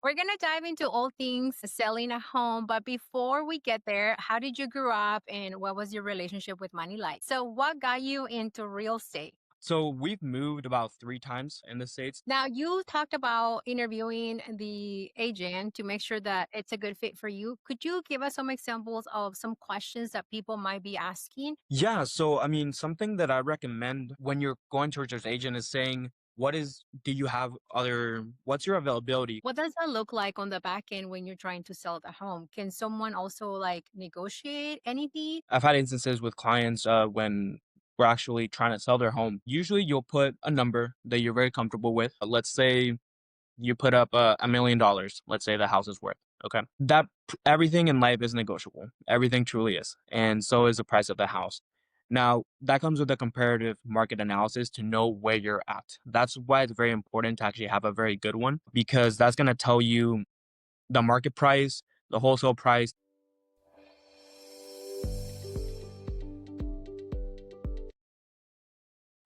We're going to dive into all things selling a home. But before we get there, how did you grow up and what was your relationship with money like? So, what got you into real estate? So we've moved about 3 times in the States. Now, you talked about interviewing the agent to make sure that it's a good fit for you. Could you give us some examples of some questions that people might be asking? Yeah, so I mean, something that I recommend when you're going towards your agent is saying, do you have what's your availability? What does that look like on the back end when you're trying to sell the home? Can someone also like negotiate anything? I've had instances with clients when we're actually trying to sell their home. Usually you'll put a number that you're very comfortable with. Let's say you put up $1 million. Let's say the house is worth. Okay. Everything in life is negotiable. Everything truly is. And so is the price of the house. Now, that comes with a comparative market analysis to know where you're at. That's why it's very important to actually have a very good one because that's going to tell you the market price, the wholesale price.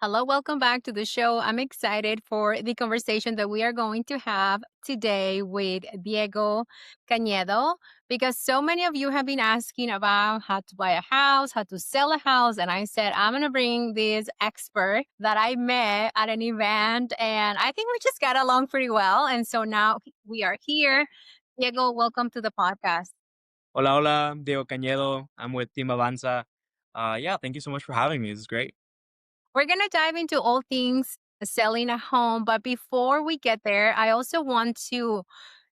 Hello, welcome back to the show. I'm excited for the conversation that we are going to have today with Diego Canedo because so many of you have been asking about how to buy a house, how to sell a house. And I said, I'm going to bring this expert that I met at an event. And I think we just got along pretty well. And so now we are here. Diego, welcome to the podcast. Hola, hola, Diego Canedo. I'm with Team Avanza. Yeah, thank you so much for having me. This is great. We're going to dive into all things selling a home. But before we get there, I also want to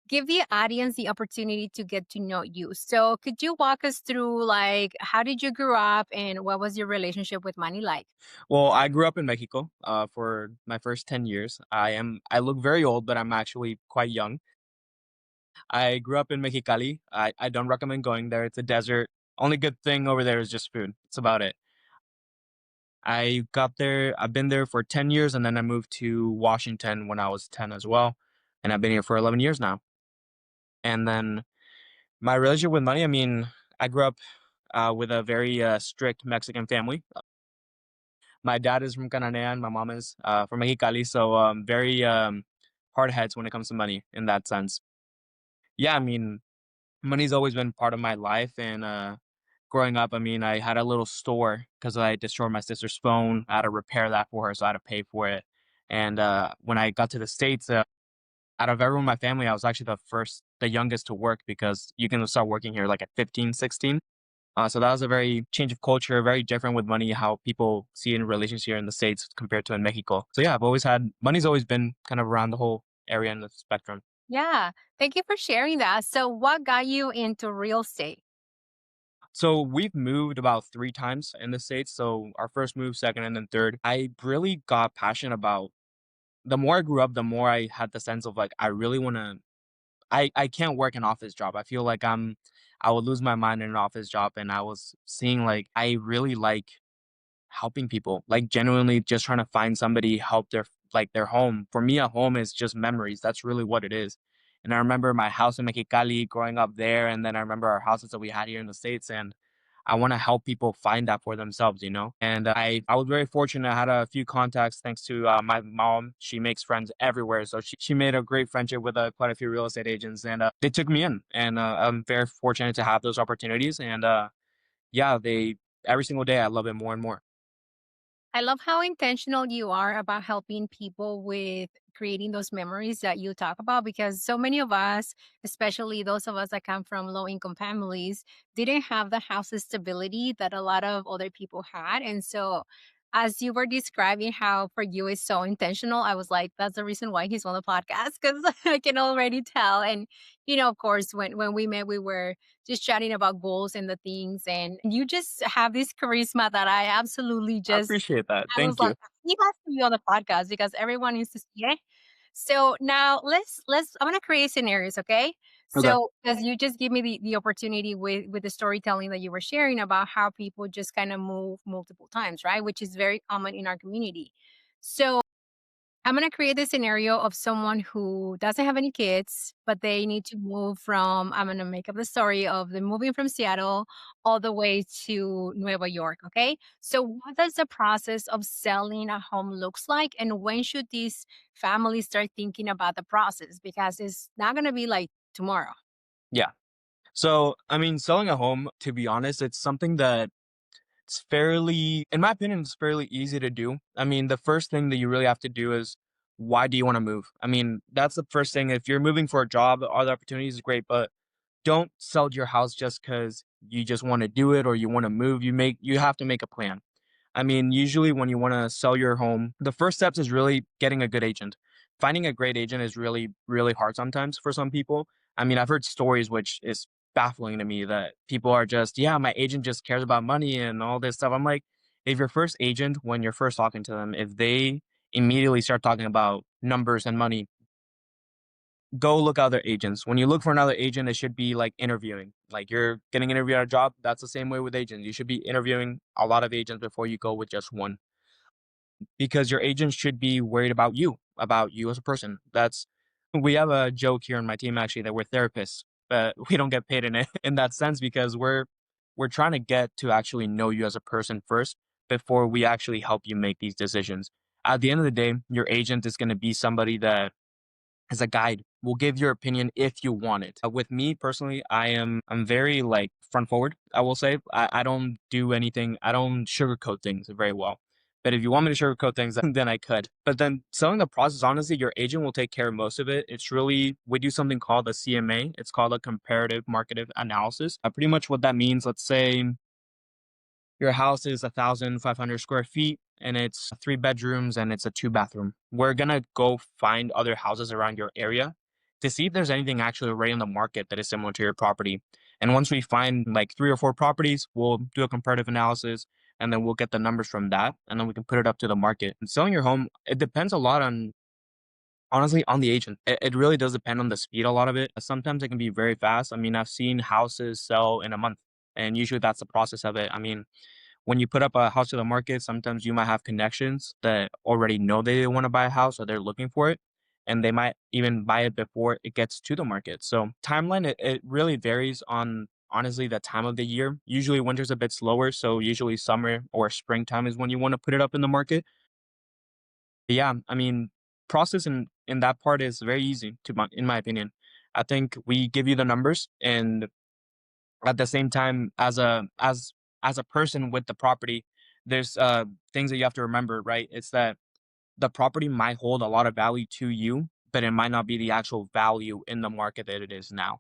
give the audience the opportunity to get to know you. So, could you walk us through like how did you grow up and what was your relationship with money like? Well, I grew up in Mexico for my first 10 years. I look very old, but I'm actually quite young. I grew up in Mexicali. I don't recommend going there. It's a desert. Only good thing over there is just food. That's about it. I've been there for 10 years and then I moved to Washington when I was 10 as well. And I've been here for 11 years now. And then my relationship with money, I mean, I grew up with a very strict Mexican family. My dad is from Cananea, my mom is from Mexicali. So very hard heads when it comes to money in that sense. Yeah, I mean, money's always been part of my life, and, growing up, I mean, I had a little store because I destroyed my sister's phone. I had to repair that for her, so I had to pay for it, and, when I got to the States, out of everyone in my family, I was actually the youngest to work because you can start working here, like, at 15, 16. So that was a very change of culture, very different with money, how people see in relations here in the States compared to in Mexico. So, yeah, money's always been kind of around the whole area in the spectrum. Yeah, thank you for sharing that. So, what got you into real estate? So we've moved about 3 times in the States. So our first move, second, and then third. I really got passionate about the more I grew up, the more I had the sense of like I really wanna I can't work an office job. I feel like I would lose my mind in an office job and I was seeing like I really like helping people, like genuinely just trying to find somebody help their home. For me, a home is just memories. That's really what it is. And I remember my house in Mexicali growing up there, and then I remember our houses that we had here in the States, and I want to help people find that for themselves, you know. And I was very fortunate. I had a few contacts thanks to my mom. She makes friends everywhere, so she made a great friendship with quite a few real estate agents, and they took me in. And I'm very fortunate to have those opportunities. And yeah, they every single day I love it more and more. I love how intentional you are about helping people with creating those memories that you talk about because so many of us, especially those of us that come from low income families, didn't have the house stability that a lot of other people had. And so, as you were describing how for you it's so intentional, I was like, that's the reason why he's on the podcast because I can already tell. And, of course, when we met, we were just chatting about goals and the things. And you just have this charisma that I absolutely I just appreciate that. I was Thank like, you. "He has to be on the podcast because everyone needs to see it." So now let's I'm gonna create scenarios, okay? Okay. So because you just give me the opportunity with the storytelling that you were sharing about how people just kind of move multiple times, right? Which is very common in our community. So I'm gonna create this scenario of someone who doesn't have any kids, but they need to move from I'm gonna make up the story of them moving from Seattle all the way to Nueva York, okay? So what does the process of selling a home looks like, and when should these families start thinking about the process? Because it's not gonna be like tomorrow. Yeah. So, I mean, selling a home, to be honest, it's something that it's fairly, in my opinion, it's fairly easy to do. I mean, the first thing that you really have to do is why do you want to move? I mean, that's the first thing. If you're moving for a job, other opportunities is great, but don't sell your house just because you just want to do it or you want to move. You have to make a plan. I mean, usually when you want to sell your home, the first steps is really getting a good agent. Finding a great agent is really, really hard sometimes for some people. I mean, I've heard stories which is baffling to me that people are just, yeah, my agent just cares about money and all this stuff. I'm like, if your first agent, when you're first talking to them, if they immediately start talking about numbers and money, go look other agents. When you look for another agent, it should be like interviewing. Like you're getting interviewed at a job, that's the same way with agents. You should be interviewing a lot of agents before you go with just one because your agent should be worried about you as a person. That's we have a joke here on my team actually that we're therapists, but we don't get paid in it in that sense because we're trying to get to actually know you as a person first before we actually help you make these decisions. At the end of the day, your agent is going to be somebody that as a guide will give your opinion if you want it. With me personally, I'm very like front forward. I will say I don't do anything. I don't sugarcoat things very well. But if you want me to sugarcoat things, then I could. But then selling the process, honestly, your agent will take care of most of it. It's really we do something called a CMA. It's called a comparative market analysis. Pretty much what that means. Let's say your house is 1,500 square feet and it's 3 bedrooms and it's a 2 bathroom. We're gonna go find other houses around your area to see if there's anything actually already on the market that is similar to your property. And once we find like 3 or 4 properties, we'll do a comparative analysis and then we'll get the numbers from that and then we can put it up to the market. And selling your home, it depends a lot on honestly on the agent. It really does depend on the speed, a lot of it. Sometimes it can be very fast. I mean, I've seen houses sell in a month. And usually that's the process of it. I mean, when you put up a house to the market, sometimes you might have connections that already know they want to buy a house or they're looking for it. And they might even buy it before it gets to the market. So timeline, it really varies on honestly the time of the year. Usually winter's a bit slower. So usually summer or springtime is when you want to put it up in the market. But yeah, I mean, process in that part is very easy in my opinion. I think we give you the numbers and at the same time as a person with the property there's things that you have to remember, right? It's that the property might hold a lot of value to you but it might not be the actual value in the market that it is now.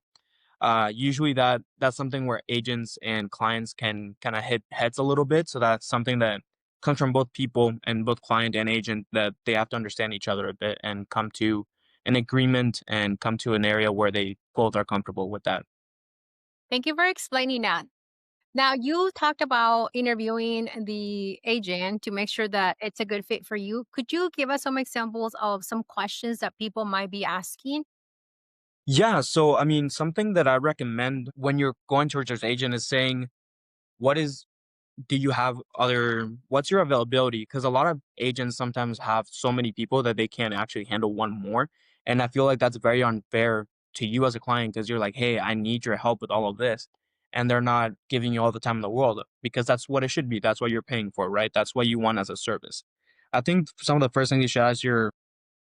Usually that's something where agents and clients can kind of hit heads a little bit, so that's something that comes from both people and both client and agent that they have to understand each other a bit and come to an agreement and come to an area where they both are comfortable with that. Thank you for explaining that. Now, you talked about interviewing the agent to make sure that it's a good fit for you. Could you give us some examples of some questions that people might be asking? Yeah, so I mean, something that I recommend when you're going towards your agent is saying, what is do you have other what's your availability? Because a lot of agents sometimes have so many people that they can't actually handle one more. And I feel like that's very unfair to you as a client because you're like, hey, I need your help with all of this. And they're not giving you all the time in the world because that's what it should be. That's what you're paying for, right? That's what you want as a service. I think some of the first things you should ask your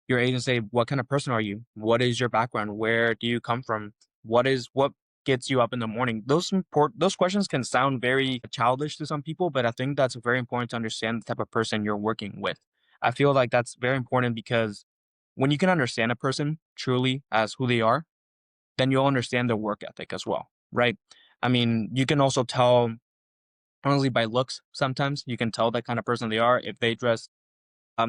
agent say, what kind of person are you? What is your background? Where do you come from? What gets you up in the morning? Those questions can sound very childish to some people, but I think that's very important to understand the type of person you're working with. I feel like that's very important because when you can understand a person truly as who they are, then you'll understand their work ethic as well, right? I mean, you can also tell honestly by looks sometimes you can tell that kind of person they are if they dress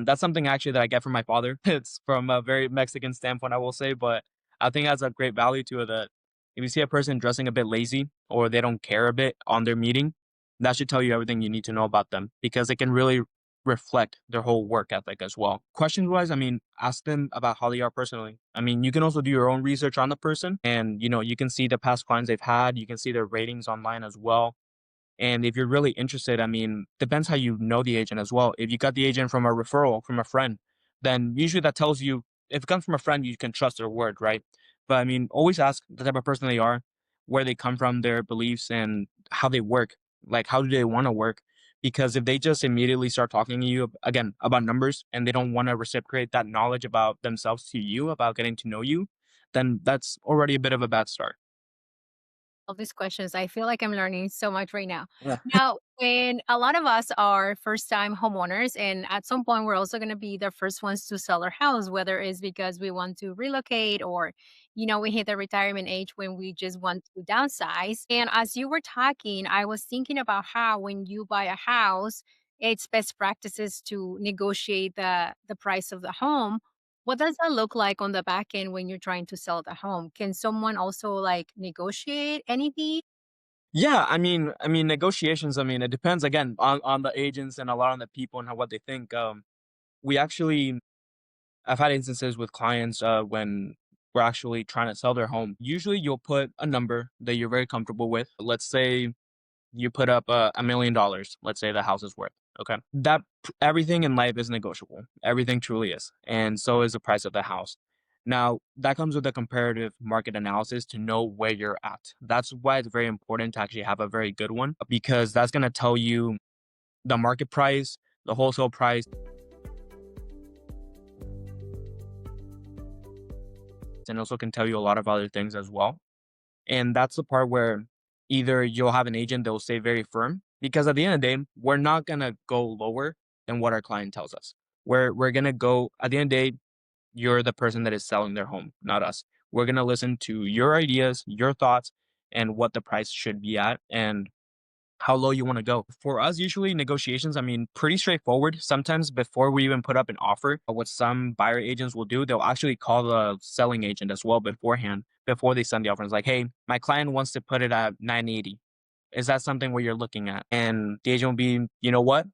that's something actually that I get from my father. It's from a very Mexican standpoint, I will say, but I think it has a great value to it that if you see a person dressing a bit lazy or they don't care a bit on their meeting, that should tell you everything you need to know about them because it can really reflect their whole work ethic as well. Questions wise, I mean, ask them about how they are personally. I mean, you can also do your own research on the person and, you can see the past clients they've had. You can see their ratings online as well. And if you're really interested, I mean, depends how you know the agent as well. If you got the agent from a referral from a friend, then usually that tells you if it comes from a friend, you can trust their word, right? But I mean, always ask the type of person they are, where they come from, their beliefs, and how they work. Like, how do they want to work? Because if they just immediately start talking to you again about numbers and they don't want to reciprocate that knowledge about themselves to you, about getting to know you, then that's already a bit of a bad start. All these questions. I feel like I'm learning so much right now. Yeah. Now, when a lot of us are first time homeowners, and at some point we're also going to be the first ones to sell our house, whether it's because we want to relocate or, we hit the retirement age when we just want to downsize. And as you were talking, I was thinking about how when you buy a house, it's best practices to negotiate the price of the home. What does that look like on the back end when you're trying to sell the home? Can someone also like negotiate anything? Yeah, I mean negotiations. I mean, it depends again on the agents and a lot on the people and how what they think. We actually I've had instances with clients when we're actually trying to sell their home. Usually, you'll put a number that you're very comfortable with. Let's say you put up $1 million. Let's say the house is worth. Okay, everything in life is negotiable. Everything truly is, and so is the price of the house. Now that comes with a comparative market analysis to know where you're at. That's why it's very important to actually have a very good one because that's going to tell you the market price, the wholesale price, and also can tell you a lot of other things as well. And that's the part where either you'll have an agent that will stay very firm because at the end of the day, we're not gonna go lower than what our client tells us. We're gonna go at the end of the day, you're the person that is selling their home, not us. We're gonna listen to your ideas, your thoughts, and what the price should be at and how low you want to go. For us, usually negotiations, I mean, pretty straightforward. Sometimes before we even put up an offer, what some buyer agents will do, they'll actually call the selling agent as well beforehand, before they send the offer. It's like, hey, my client wants to put it at 980. Is that something where you're looking at? And the agent will be, you know what?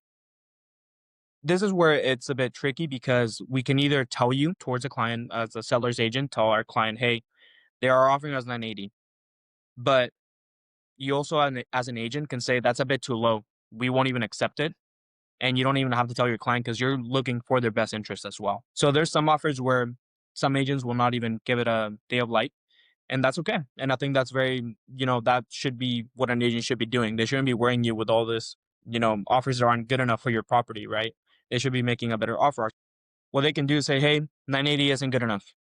This is where it's a bit tricky because we can either tell you towards a client as a seller's agent, tell our client, hey, they are offering us 980. But you also, as an agent, can say that's a bit too low. We won't even accept it and you don't even have to tell your client because you're looking for their best interest as well. So there's some offers where some agents will not even give it a day of light, and that's okay. And I think that's very, that should be what an agent should be doing. They shouldn't be worrying you with all this, offers that aren't good enough for your property, right? They should be making a better offer. What they can do is say, hey, 980 isn't good enough.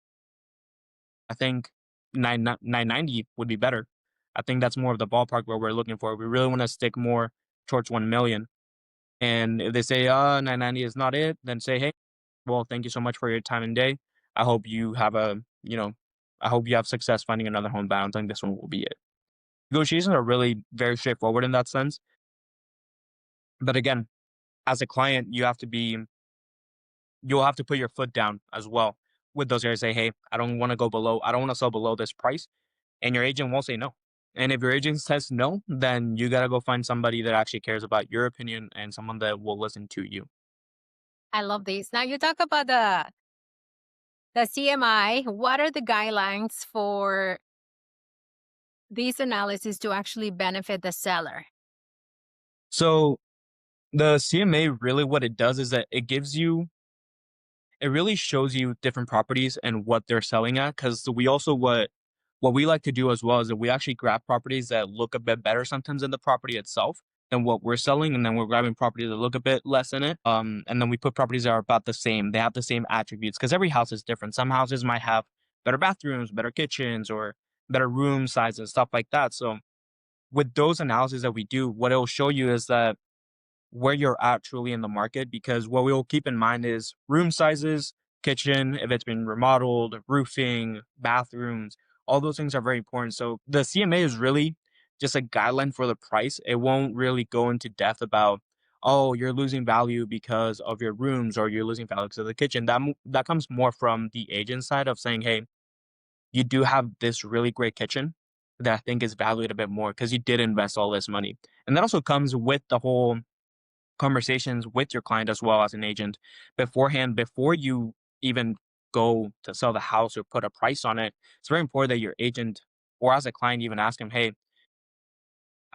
I think 990 would be better. I think that's more of the ballpark where we're looking for. We really want to stick more towards 1 million. And if they say, 990 is not it, then say, hey, well, thank you so much for your time and day. I hope you have I hope you have success finding another home, but I don't think this one will be it. Negotiations are really very straightforward in that sense. But again, as a client, you'll have to put your foot down as well with those areas. Say, hey, I don't want to sell below this price. And your agent won't say no. And if your agent says no, then you got to go find somebody that actually cares about your opinion and someone that will listen to you. I love this. Now you talk about the CMI. What are the guidelines for these analysis to actually benefit the seller? So the CMA really what it does is that it really shows you different properties and what they're selling at. Because we also what we like to do as well is that we actually grab properties that look a bit better sometimes in the property itself than what we're selling, and then we're grabbing properties that look a bit less in it. And then we put properties that are about the same. They have the same attributes because every house is different. Some houses might have better bathrooms, better kitchens, or better room sizes, stuff like that. So with those analyses that we do, what it'll show you is that where you're at truly in the market because what we'll keep in mind is room sizes, kitchen, if it's been remodeled, roofing, bathrooms, all those things are very important. So the CMA is really just a guideline for the price. It won't really go into depth about, oh, you're losing value because of your rooms or you're losing value because of the kitchen. That comes more from the agent side of saying, hey, you do have this really great kitchen that I think is valued a bit more because you did invest all this money. And that also comes with the whole conversations with your client as well as an agent beforehand before you even go to sell the house or put a price on it. It's very important that your agent or as a client even ask him, hey,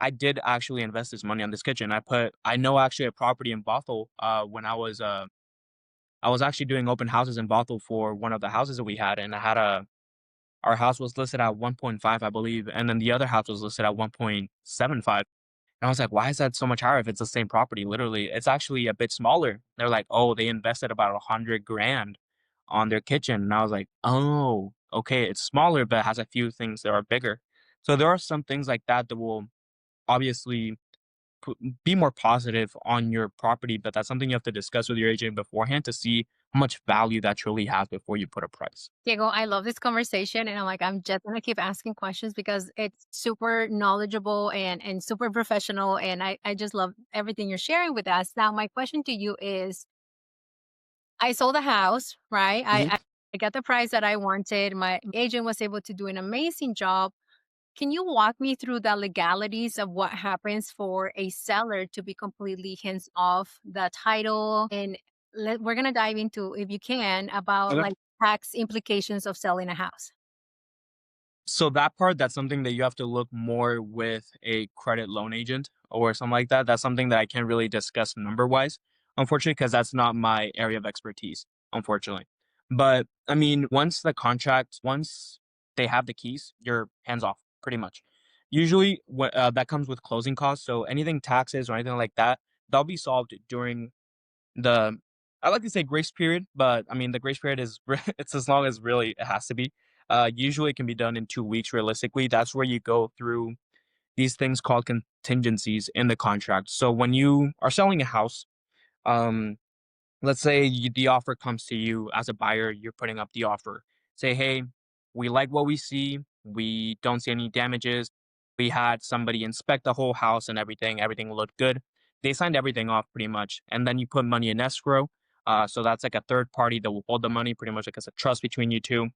I did actually invest this money on this kitchen. I know actually a property in Bothell when I was I was actually doing open houses in Bothell for one of the houses that we had, and I had a our house was listed at 1.5, I believe, and then the other house was listed at 1.75. And I was like, "Why is that so much higher if it's the same property?" Literally, it's actually a bit smaller. They're like, "Oh, they invested about 100 grand on their kitchen." And I was like, "Oh, okay, it's smaller, but it has a few things that are bigger." So there are some things like that that will obviously be more positive on your property, but that's something you have to discuss with your agent beforehand to see how much value that truly has before you put a price. Diego, I love this conversation, and I'm just gonna keep asking questions because it's super knowledgeable and super professional, and I just love everything you're sharing with us. Now, my question to you is, I sold a house, right? Mhm. I got the price that I wanted. My agent was able to do an amazing job. Can you walk me through the legalities of what happens for a seller to be completely hands off the title? And we're gonna dive into, if you can, about Okay. like tax implications of selling a house. So that part, that's something that you have to look more with a credit loan agent or something like that. That's something that I can't really discuss number wise, unfortunately, because that's not my area of expertise, unfortunately. But I mean, once they have the keys, you're hands off pretty much. Usually, what that comes with closing costs. So anything taxes or anything like that, they'll be solved during the I like to say grace period, but I mean the grace period is it's as long as really it has to be. Usually it can be done in 2 weeks realistically. That's where you go through these things called contingencies in the contract. So when you are selling a house, um, let's say the offer comes to you as a buyer, you're putting up the offer. Say, hey, we like what we see. We don't see any damages. We had somebody inspect the whole house and everything. Everything looked good. They signed everything off pretty much. And then you put money in escrow. So that's like a third party that will hold the money pretty much like as a trust between you two.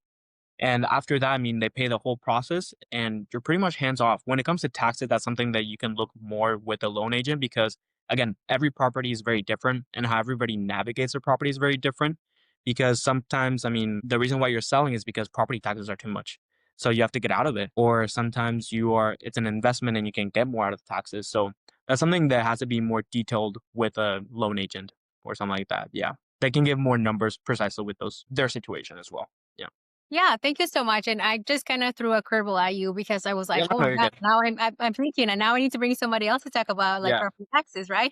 And after that, I mean, they pay the whole process and you're pretty much hands off. When it comes to taxes, that's something that you can look more with a loan agent because, again, every property is very different and how everybody navigates their property is very different. Because sometimes, I mean, the reason why you're selling is because property taxes are too much. So you have to get out of it. Or sometimes it's an investment and you can get more out of the taxes. So that's something that has to be more detailed with a loan agent or something like that. Yeah. They can give more numbers precisely with their situation as well. Yeah. Yeah, thank you so much. And I just kind of threw a curveball at you because I was like, Yeah, oh no, my you're God, good. now I'm thinking, and now I need to bring somebody else to talk about like Yeah. property taxes, right?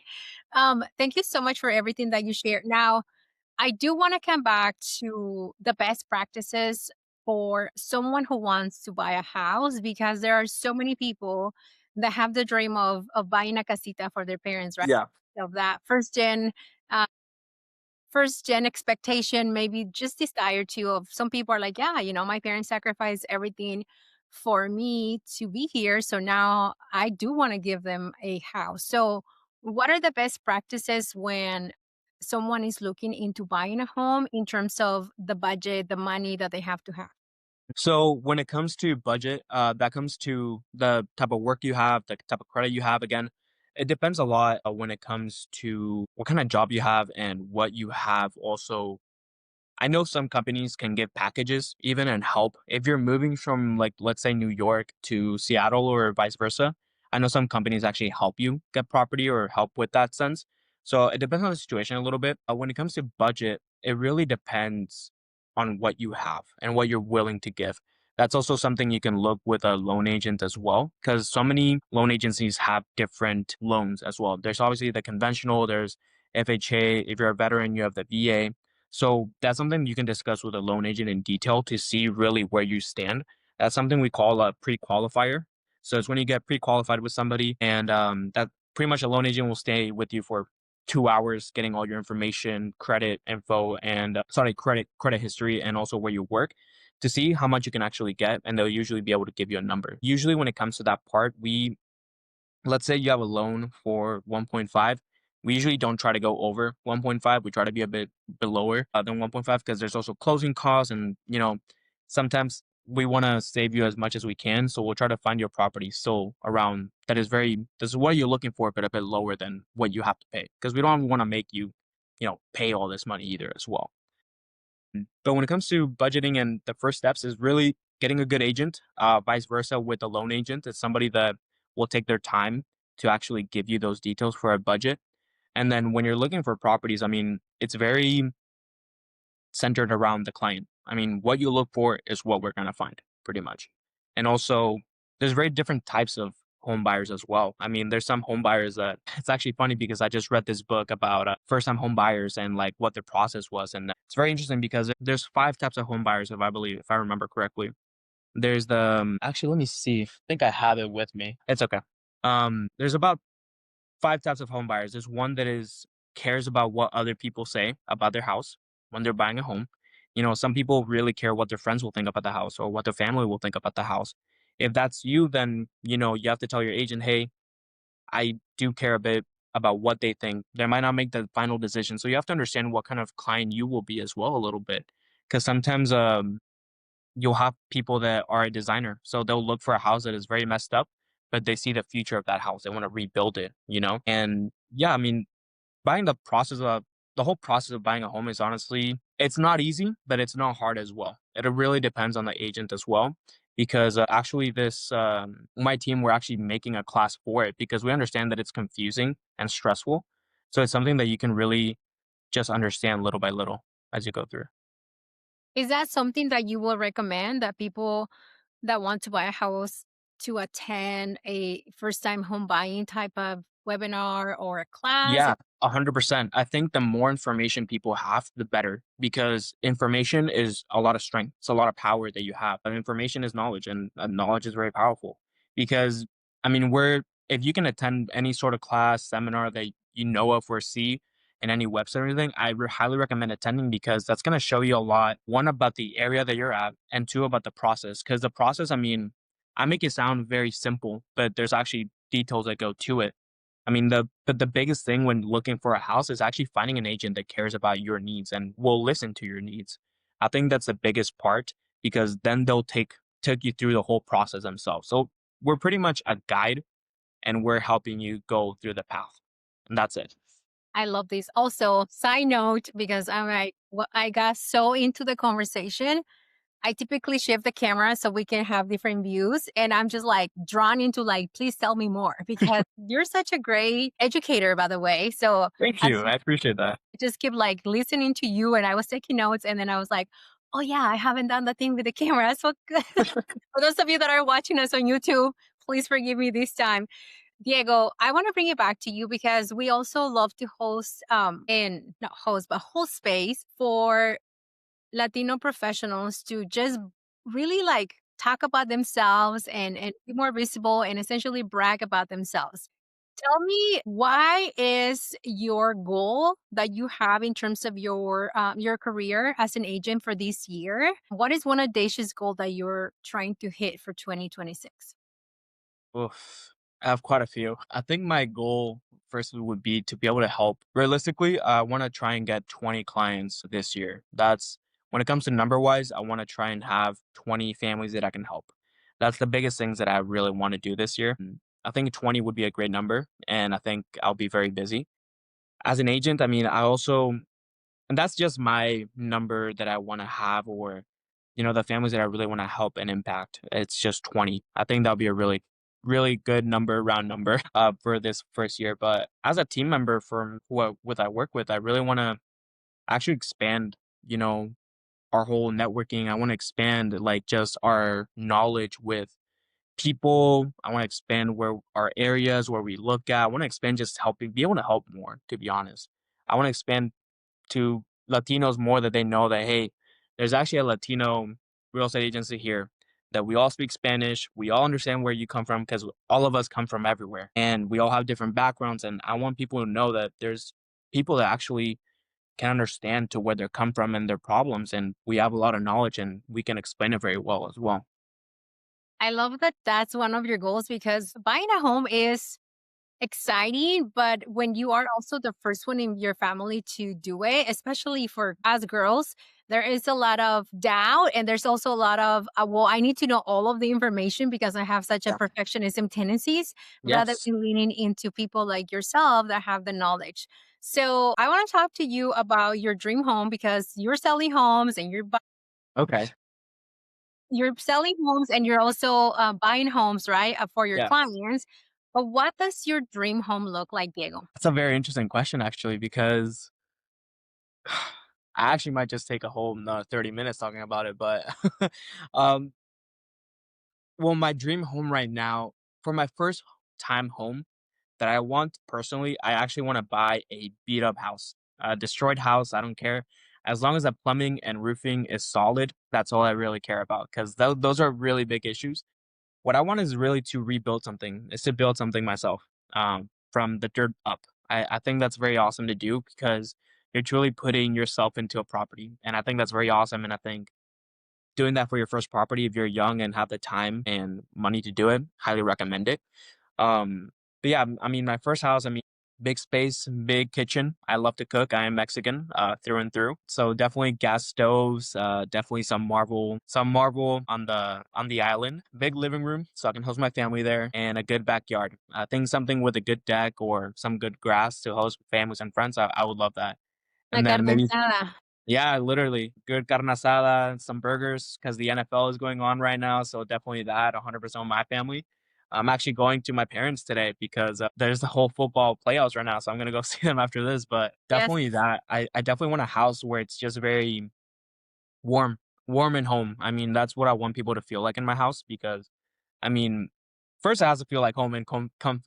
Thank you so much for everything that you shared. Now, I do want to come back to the best practices for someone who wants to buy a house because there are so many people that have the dream of buying a casita for their parents, right? Yeah. Of that uh, first gen expectation, maybe just desire to of some people are like, yeah, my parents sacrificed everything for me to be here. So now I do want to give them a house. So what are the best practices when someone is looking into buying a home in terms of the budget, the money that they have to have? So when it comes to budget, that comes to the type of work you have, the type of credit you have. Again, it depends a lot when it comes to what kind of job you have and what you have also. I know some companies can give packages even and help. If you're moving from like let's say New York to Seattle or vice versa, I know some companies actually help you get property or help with that sense. So it depends on the situation a little bit. When it comes to budget, it really depends on what you have and what you're willing to give. That's also something you can look with a loan agent as well, because so many loan agencies have different loans as well. There's obviously the conventional, there's FHA. If you're a veteran, you have the VA. So that's something you can discuss with a loan agent in detail to see really where you stand. That's something we call a pre-qualifier. So it's when you get pre-qualified with somebody, and that pretty much a loan agent will stay with you for 2 hours, getting all your information, credit info, and credit history, and also where you work, to see how much you can actually get, and they'll usually be able to give you a number. Usually, when it comes to that part, let's say you have a loan for 1.5. We usually don't try to go over 1.5. We try to be a bit below than 1.5 because there's also closing costs, and sometimes we want to save you as much as we can. So we'll try to find your property still around this is what you're looking for, but a bit lower than what you have to pay because we don't want to make you, pay all this money either as well. But when it comes to budgeting and the first steps is really getting a good agent, vice versa with a loan agent. It's somebody that will take their time to actually give you those details for a budget. And then when you're looking for properties, I mean, it's very centered around the client. I mean, what you look for is what we're gonna find, pretty much. And also, there's very different types of home buyers as well. I mean, there's some home buyers that it's actually funny because I just read this book about first-time home buyers and like what their process was, and it's very interesting because there's 5 types of home buyers, if I remember correctly. There's the actually, let me see. I think I have it with me. It's okay. There's about 5 types of home buyers. There's one that is cares about what other people say about their house when they're buying a home. Some people really care what their friends will think about the house or what their family will think about the house. If that's you, then you have to tell your agent, hey, I do care a bit about what they think. They might not make the final decision. So you have to understand what kind of client you will be as well a little bit. Because sometimes you'll have people that are a designer. So they'll look for a house that is very messed up, but they see the future of that house. They want to rebuild it. And yeah, I mean, buying the whole process of buying a home is honestly, it's not easy, but it's not hard as well. It really depends on the agent as well. Because actually, my team, we're actually making a class for it because we understand that it's confusing and stressful. So it's something that you can really just understand little by little as you go through. Is that something that you will recommend that people that want to buy a house to attend a first time home buying type of webinar or a class? Yeah, 100%. I think the more information people have, the better because information is a lot of strength. It's a lot of power that you have. And information is knowledge, and knowledge is very powerful because, I mean, if you can attend any sort of class, seminar that you know of or see in any website or anything, highly recommend attending because that's going to show you a lot. One, about the area that you're at, and two, about the process. Because the process, I mean, I make it sound very simple, but there's actually details that go to it. I mean, the biggest thing when looking for a house is actually finding an agent that cares about your needs and will listen to your needs. I think that's the biggest part because then they'll take you through the whole process themselves. So we're pretty much a guide and we're helping you go through the path. And that's it. I love this. Also, side note, because I'm like, I got so into the conversation. I typically shift the camera so we can have different views. And I'm just like drawn into like, please tell me more because you're such a great educator, by the way. So Thank as you. I appreciate that. I just keep like listening to you and I was taking notes and then I was like, oh yeah, I haven't done the thing with the camera. So for those of you that are watching us on YouTube, please forgive me this time. Diego, I want to bring it back to you because we also love to host and not host, but host space for Latino professionals to just really like talk about themselves and be more visible and essentially brag about themselves. Tell me, why is your goal that you have in terms of your career as an agent for this year? What is one audacious goal that you're trying to hit for 2026? Oof. I have quite a few. I think my goal firstly would be to be able to help. Realistically, I want to try and get 20 clients this year. That's when it comes to number wise, I want to try and have 20 families that I can help. That's the biggest things that I really want to do this year. I think 20 would be a great number, and I think I'll be very busy. As an agent, I mean, and that's just my number that I want to have, or the families that I really want to help and impact. It's just 20. I think that'll be a really, really good number, round number, for this first year. But as a team member from with I work with, I really want to actually expand. You know, our whole networking. I want to expand like just our knowledge with people. I want to expand where our areas where we look at. I want to expand just helping, be able to help more. To be honest, I want to expand to Latinos more that they know that, hey, there's actually a Latino real estate agency here, that we all speak Spanish. We all understand where you come from because all of us come from everywhere and we all have different backgrounds. And I want people to know that there's people that actually can understand to where they come from and their problems. And we have a lot of knowledge and we can explain it very well as well. I love that that's one of your goals because buying a home is exciting, but when you are also the first one in your family to do it, especially for us girls, there is a lot of doubt and there's also a lot of, well, I need to know all of the information because I have such a Yeah. perfectionism tendencies rather Yes. than leaning into people like yourself that have the knowledge. So I want to talk to you about your dream home because you're selling homes and Okay. you're selling homes and you're also buying homes, right, for your Yes. clients. But what does your dream home look like, Diego? That's a very interesting question, actually, because I actually might just take a whole another 30 minutes talking about it, but um, well, my dream home right now, for my first time home that I want personally, I actually want to buy a beat up house, a destroyed house. I don't care. As long as the plumbing and roofing is solid, that's all I really care about because those are really big issues. What I want is really to rebuild something, is to build something myself from the dirt up. I think that's very awesome to do because you're truly putting yourself into a property. And I think that's very awesome. And I think doing that for your first property, if you're young and have the time and money to do it, highly recommend it. Um, but yeah, I mean, my first house, I mean, big space, big kitchen. I love to cook. I am Mexican, through and through. So definitely gas stoves, definitely some marble on the island. Big living room, so I can host my family there, and a good backyard. I think something with a good deck or some good grass to host families and friends. I would love that. La And then carne maybe asada. yeah, literally. Good carne asada, some burgers because the NFL is going on right now, so definitely that 100% with my family. I'm actually going to my parents today because, there's the whole football playoffs right now, so I'm gonna go see them after this, but Yes. definitely that. I definitely want a house where it's just very warm warm and home. I mean, that's what I want people to feel like in my house because, I mean, first it has to feel like home and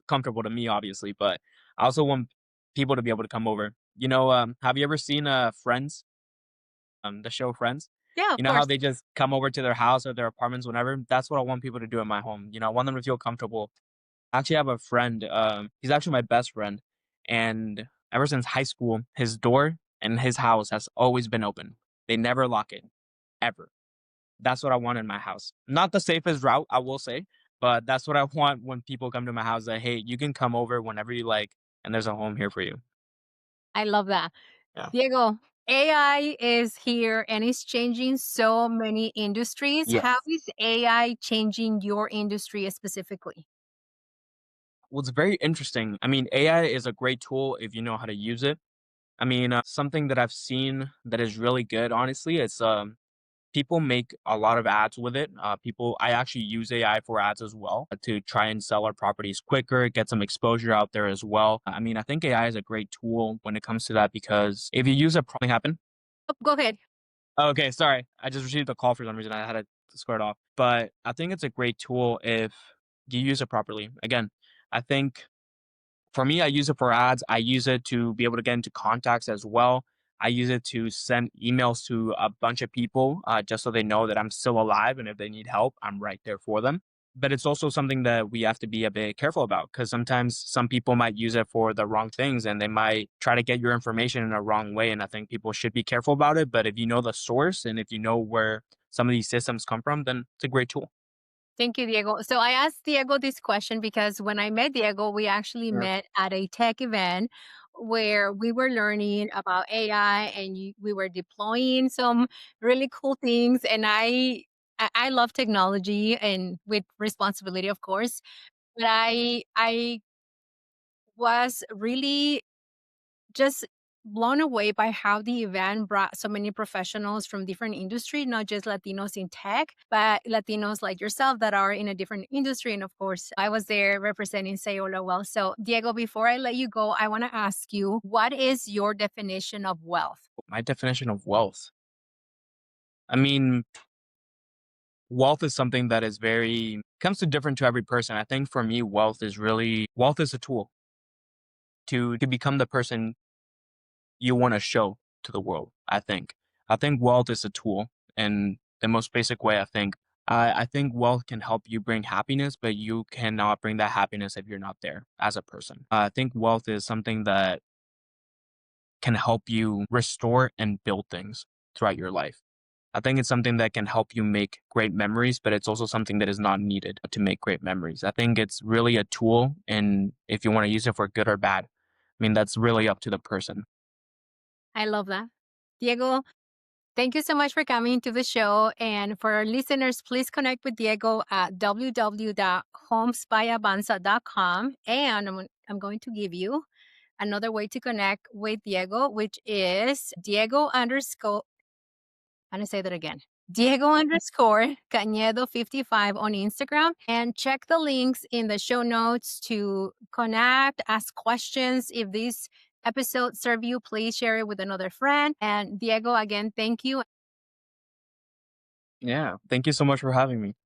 comfortable to me, obviously, but I also want people to be able to come over. Have you ever seen, Friends? The show Friends. Yeah, of You know how course. they just come over to their house or their apartments whenever? That's what I want people to do in my home. I want them to feel comfortable. I actually have a friend, he's actually my best friend, and ever since high school, his door and his house has always been open. They never lock it, ever. That's what I want in my house. Not the safest route, I will say, but that's what I want when people come to my house that, "Hey, you can come over whenever you like, and there's a home here for you." I love that. Yeah. Diego, AI is here and it's changing so many industries. How Yes. is AI changing your industry specifically? Well, it's very interesting. I mean, AI is a great tool if you know how to use it. I mean, something that I've seen that is really good, honestly, is people make a lot of ads with it. I actually use AI for ads as well to try and sell our properties quicker, get some exposure out there as well. I mean, I think AI is a great tool when it comes to that because if you use it, something happen. Oh, go ahead. Okay, sorry, I just received a call for some reason. I had to square it off, but I think it's a great tool if you use it properly. Again, I think for me, I use it for ads. I use it to be able to get into contacts as well. I use it to send emails to a bunch of people, just so they know that I'm still alive and if they need help, I'm right there for them. But it's also something that we have to be a bit careful about because sometimes some people might use it for the wrong things and they might try to get your information in a wrong way. And I think people should be careful about it. But if you know the source and if you know where some of these systems come from, then it's a great tool. Thank you, Diego. So I asked Diego this question because when I met Diego, we actually Sure. met at a tech event where we were learning about AI and we were deploying some really cool things. And I love technology and with responsibility, of course. But I was really just blown away by how the event brought so many professionals from different industry, not just Latinos in tech, but Latinos like yourself that are in a different industry. And of course, I was there representing Sayola well. So, Diego, before I let you go, I want to ask you, what is your definition of wealth? My definition of wealth. I mean, wealth is something that is very comes to different to every person. I think for me, wealth is a tool to become the person you want to show to the world. I think wealth is a tool in the most basic way. I think wealth can help you bring happiness, but you cannot bring that happiness if you're not there as a person. I think wealth is something that can help you restore and build things throughout your life. I think it's something that can help you make great memories, but it's also something that is not needed to make great memories. I think it's really a tool, and if you want to use it for good or bad, I mean, that's really up to the person. I love that. Diego, thank you so much for coming to the show. And for our listeners, please connect with Diego at www.homesbyavanza.com. And I'm going to give you another way to connect with Diego, which is Diego underscore, I'm going to say that again. Diego underscore Canedo 55 on Instagram and check the links in the show notes to connect, ask questions if this episode served you, please share it with another friend. And Diego, again, thank you. Yeah. Thank you so much for having me.